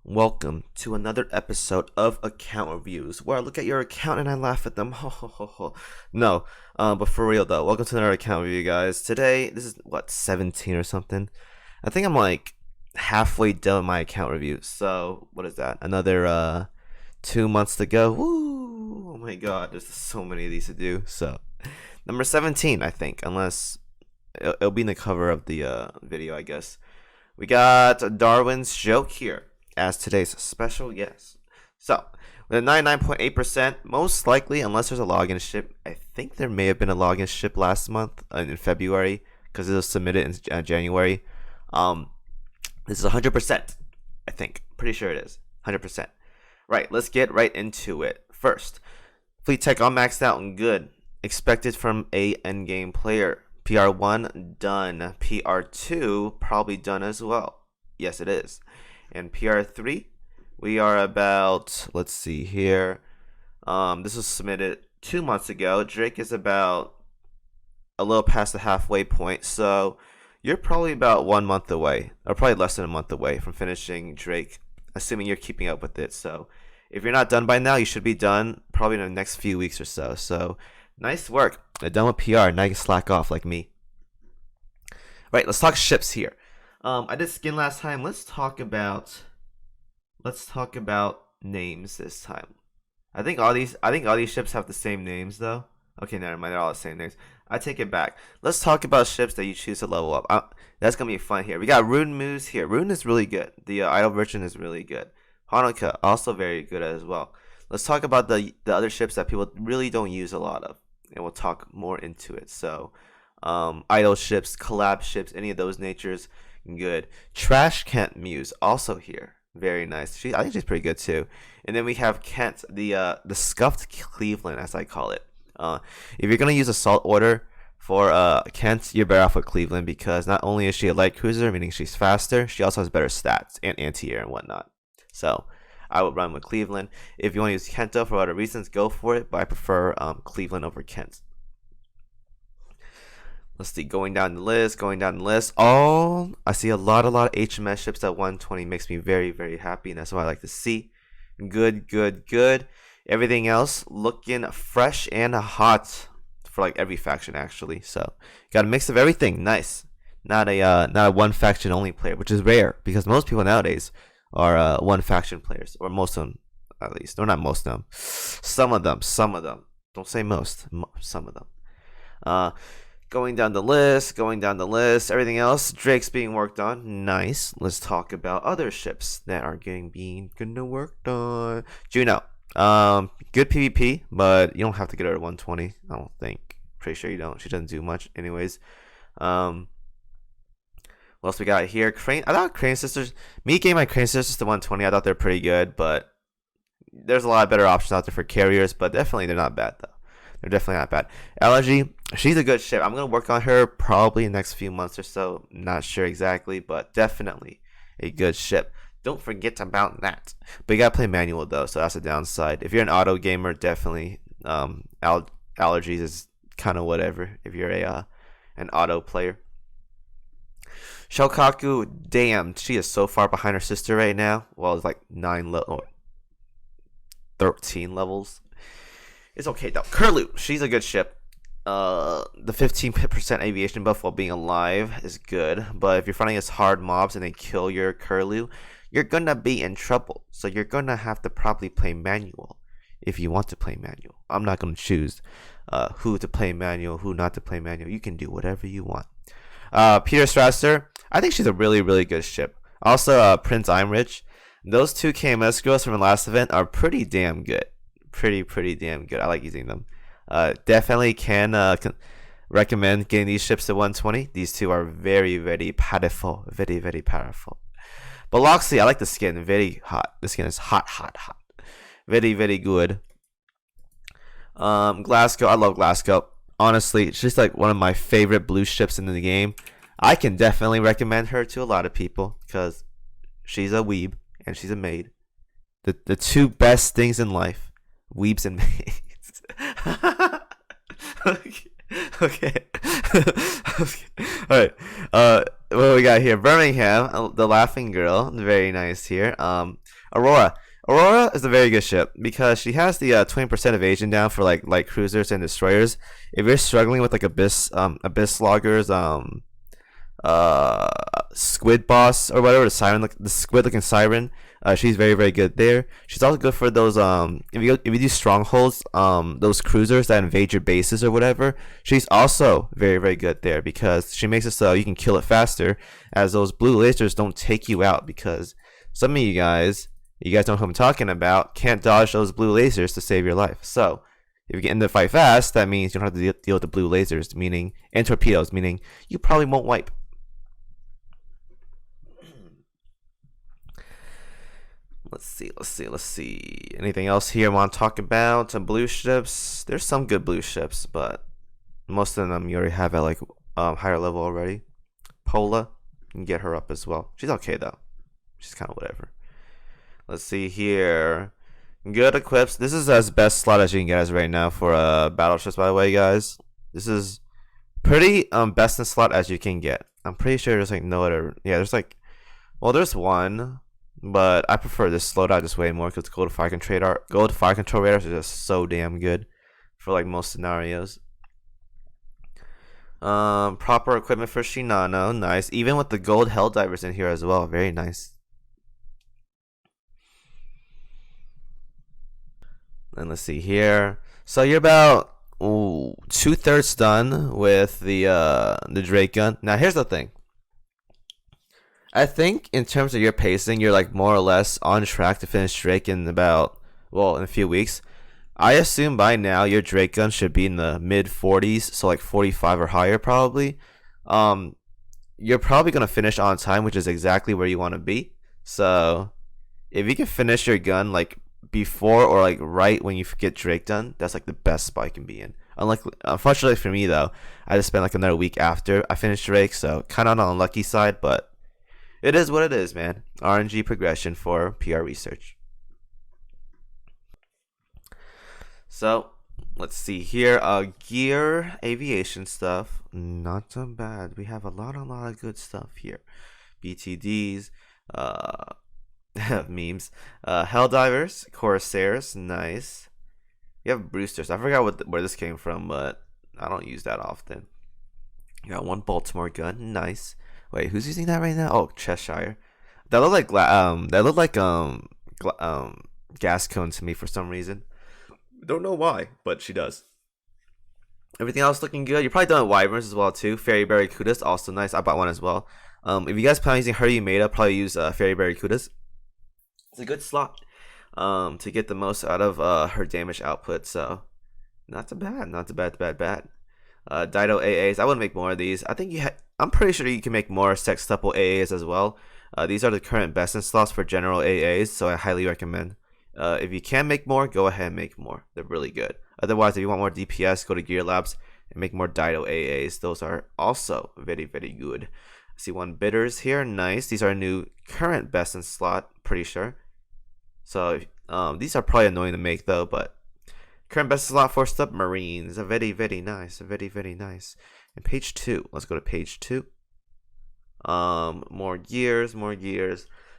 welcome to another episode of Account Reviews, where I look at your account and I laugh at them. Ho ho ho ho. No, but for real though, welcome to another account review, guys. Today, this is what 17 or something. I think I'm like halfway done with my account review. So what is that? Another 2 months to go. Woo! Oh my God, there's so many of these to do. So number 17, I think, unless it'll be in the cover of the video, I guess. We got Darwin's joke here as today's special guest. So, with a 99.8%, most likely, unless there's a login ship, I think there may have been a login ship last month in February because it was submitted in January. This is 100%, I think. Pretty sure it is 100%. Right, let's get right into it. First, Fleet Tech all maxed out and good. Expected from a endgame player. PR1 done. PR2 probably done as well. Yes, it is. And PR3, we are about, let's see here. This was submitted 2 months ago. Drake is about a little past the halfway point. So you're probably about 1 month away, or probably less than a month away from finishing Drake, assuming you're keeping up with it. So if you're not done by now, you should be done probably in the next few weeks or so. So nice work. They're done with PR. Now you can slack off like me. Right, let's talk ships here. I did skin last time. Let's talk about names this time. I think all these ships have the same names though. Okay, never mind. They're all the same names. I take it back. Let's talk about ships that you choose to level up. That's gonna be fun here. We got Rune Moose here. Rune is really good. The idle version is really good. Hanukkah also very good as well. Let's talk about the other ships that people really don't use a lot of, and we'll talk more into it. So, idle ships, collab ships, any of those natures, good. Trash Kent Muse also here, very nice. I think she's pretty good too. And then we have Kent, the scuffed Cleveland, as I call it. If you're gonna use a salt order for Kent, you're better off with Cleveland because not only is she a light cruiser, meaning she's faster, she also has better stats and anti-air and whatnot. So I would run with Cleveland. If you want to use Kent though for other reasons, go for it. But I prefer Cleveland over Kent. Let's see, going down the list. Oh, I see a lot of HMS ships at 120. Makes me very, very happy, and that's what I like to see. Good. Everything else looking fresh and hot for like every faction actually. So got a mix of everything. Nice. Not a one faction only player, which is rare because most people nowadays are one faction players, or most of them at least. Or not most of them. Some of them. Don't say most. Some of them. Going down the list. Everything else, Drake's being worked on. Nice. Let's talk about other ships that are being worked on. Juno. Good PvP, but you don't have to get her at 120. I don't think. Pretty sure you don't. She doesn't do much, anyways. What else we got here? Crane. I thought Crane Sisters. Me gave my Crane Sisters to 120. I thought they're pretty good, but there's a lot of better options out there for carriers. But definitely, they're not bad though. They're definitely not bad. Allergy. She's a good ship. I'm gonna work on her probably in the next few months or so. Not sure exactly, but definitely a good ship. Don't forget about that. But you gotta play manual though, so that's a downside. If you're an auto gamer, definitely allergies is kind of whatever. If you're an auto player. Shoukaku, damn, she is so far behind her sister right now. Well, it's like 13 levels. It's okay though. Curlew, she's a good ship. The 15% aviation buff while being alive is good, but if you're fighting as hard mobs and they kill your Curlew, you're gonna be in trouble. So you're gonna have to probably play manual if you want to play manual. I'm not gonna choose who to play manual, who not to play manual. You can do whatever you want. Peter Strasser, I think she's a really, really good ship. Also, Prince I'm Rich. Those two KMS girls from the last event are pretty damn good. Pretty damn good. I like using them. Definitely can recommend getting these ships to 120. These two are very, very powerful. Very, very powerful. But Loxley, I like the skin. Very hot. The skin is hot. Very, very good. Glasgow, I love Glasgow. Honestly, she's like one of my favorite blue ships in the game. I can definitely recommend her to a lot of people because she's a weeb and she's a maid. The two best things in life, weebs and maids. Okay. Okay. All right. What we got here? Birmingham, the Laughing Girl, very nice here. Aurora. Aurora is a very good ship because she has the 20% evasion down for like light cruisers and destroyers. If you're struggling with like abyss loggers, uh squid boss or whatever, the siren, like the squid looking siren, she's very good there. She's also good for those if you do strongholds, those cruisers that invade your bases or whatever. She's also very good there because she makes it so you can kill it faster, as those blue lasers don't take you out, because some of you guys know who I'm talking about, can't dodge those blue lasers to save your life. So if you get in the fight fast, that means you don't have to deal with the blue lasers, meaning, and torpedoes, meaning you probably won't wipe. Let's see. Anything else here I want to talk about? Some blue ships. There's some good blue ships, but most of them you already have at like higher level already. Pola, you can get her up as well. She's okay though. She's kind of whatever. Let's see here. Good equips. This is as best slot as you can get as right now for battleships, by the way, guys. This is pretty best in slot as you can get. I'm pretty sure there's like no other. Yeah, there's like, well, there's one. But I prefer this slowed just way more because gold fire control radars are just so damn good for like most scenarios. Proper equipment for Shinano, nice. Even with the gold hell divers in here as well, very nice. And let's see here. So you're about 2/3 done with the Drake gun. Now here's the thing. I think in terms of your pacing, you're like more or less on track to finish Drake in in a few weeks. I assume by now your Drake gun should be in the mid 40s, so like 45 or higher probably. You're probably gonna finish on time, which is exactly where you want to be. So if you can finish your gun like before or like right when you get Drake done, that's like the best spot you can be in. Unfortunately for me though, I just spent like another week after I finished Drake, so kind of on the unlucky side, but it is what it is, man. RNG progression for PR research. So, let's see here. Gear, aviation stuff. Not so bad. We have a lot of good stuff here. BTDs, memes. Helldivers, Corsairs, nice. You have Brewsters. I forgot where this came from, but I don't use that often. You got one Baltimore gun, nice. Wait, who's using that right now? Oh, Cheshire. That looked like gas cone to me for some reason. Don't know why, but she does. Everything else looking good. You're probably done with Wyverns as well too. Fairy Barracudas, also nice. I bought one as well. If you guys plan on using Her Umeda, probably use Fairy Barracudas. It's a good slot to get the most out of her damage output. So not too bad. Dido AAs. I would make more of these. I think I'm pretty sure you can make more sextuple AAs as well. These are the current best in slots for general AAs, so I highly recommend. If you can make more, go ahead and make more. They're really good. Otherwise, if you want more DPS, go to Gear Labs and make more Dido AAs. Those are also very good. I see one bitters here. Nice. These are new current best in slot. Pretty sure. So these are probably annoying to make though, but current best in slot for submarines. Very nice. Very nice. And page 2. Let's go to page 2. More gears.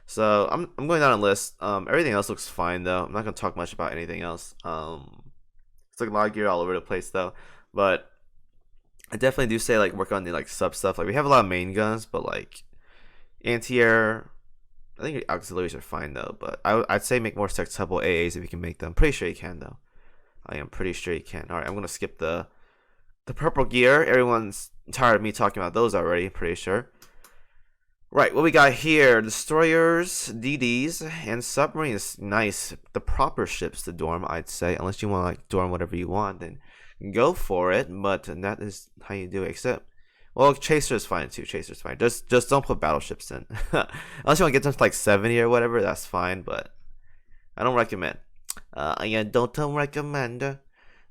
So I'm going down a list. Everything else looks fine though. I'm not gonna talk much about anything else. It's like a lot of gear all over the place though. But I definitely do say like work on the like sub stuff. Like we have a lot of main guns, but like anti-air, I think auxiliaries are fine though. But I'd say make more sextuple AAs if you can make them. Pretty sure you can though. I am pretty sure you can. All right, I'm gonna skip the purple gear. Everyone's tired of me talking about those already. Pretty sure. Right, what we got here, destroyers, DDs, and submarines. Nice. The proper ships to dorm, I'd say. Unless you want to like dorm whatever you want, then go for it. But that is how you do it. Except, well, chaser is fine too. Chaser's fine. Just don't put battleships in. Unless you want to get them to like 70 or whatever, that's fine. But I don't recommend. Yeah, don't recommend.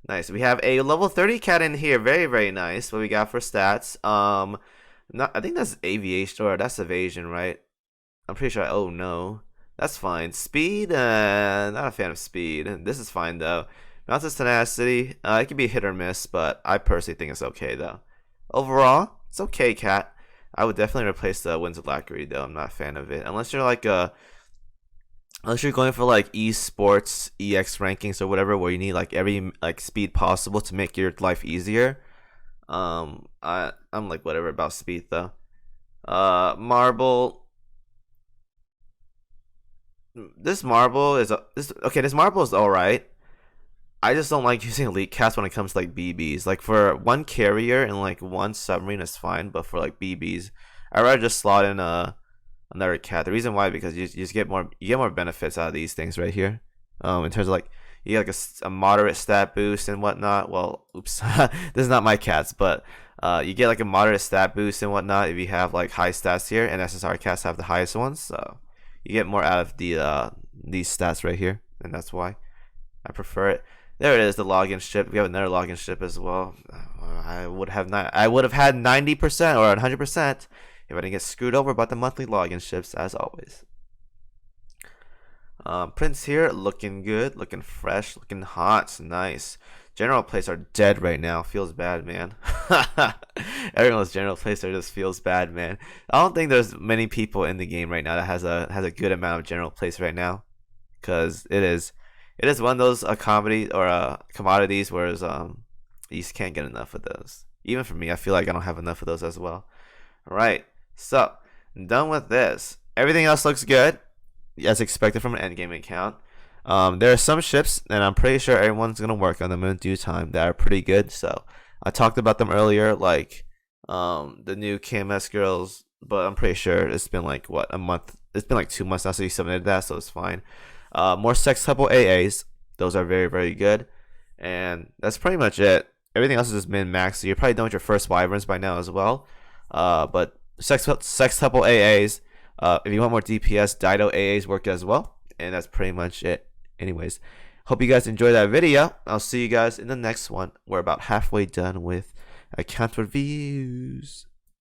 Nice. We have a level 30 cat in here. Very nice. What we got for stats? I think that's aviation, or that's evasion, right? I'm pretty sure. Oh no, that's fine. Speed, not a fan of speed. This is fine though. Mountain's tenacity, it can be hit or miss, but I personally think it's okay though. Overall, it's okay, cat. I would definitely replace the Winds of Alacrity though. I'm not a fan of it unless you're like unless you're going for like esports EX rankings or whatever, where you need like every like speed possible to make your life easier. I'm like whatever about speed though. Marble. This marble is This marble is all right. I just don't like using elite cats when it comes to like BBs. Like for one carrier and like one submarine is fine, but for like BBs, I'd rather just slot in another cat. The reason why, because you just get more benefits out of these things right here. In terms of like you get like a moderate stat boost and whatnot. Well, oops, this is not my cats, but you get like a moderate stat boost and whatnot if you have like high stats here, and SSR cats have the highest ones, so you get more out of these stats right here, and that's why I prefer it. There it is, the login ship. We have another login ship as well. I would have had 90% or 100% if I didn't get screwed over by the monthly login ships, as always. Prints here, looking good, looking fresh, looking hot, nice. General plates are dead right now. Feels bad, man. Everyone's general plates are just feels bad, man. I don't think there's many people in the game right now that has a good amount of general plates right now, because it is one of those commodities, whereas you just can't get enough of those. Even for me, I feel like I don't have enough of those as well. All right, so done with this. Everything else looks good, as expected from an endgame account. There are some ships, and I'm pretty sure everyone's gonna work on them in due time, that are pretty good. So I talked about them earlier, like the new KMS girls, but I'm pretty sure it's been like a month. It's been like 2 months now, so you submitted that, so it's fine. More sextuple AAs, those are very, very good, and that's pretty much it. Everything else is just min max, so you're probably done with your first wyverns by now as well. But sextuple AAs, if you want more DPS, Dido AAs work as well, and that's pretty much it. Anyways, hope you guys enjoyed that video. I'll see you guys in the next one. We're about halfway done with account reviews.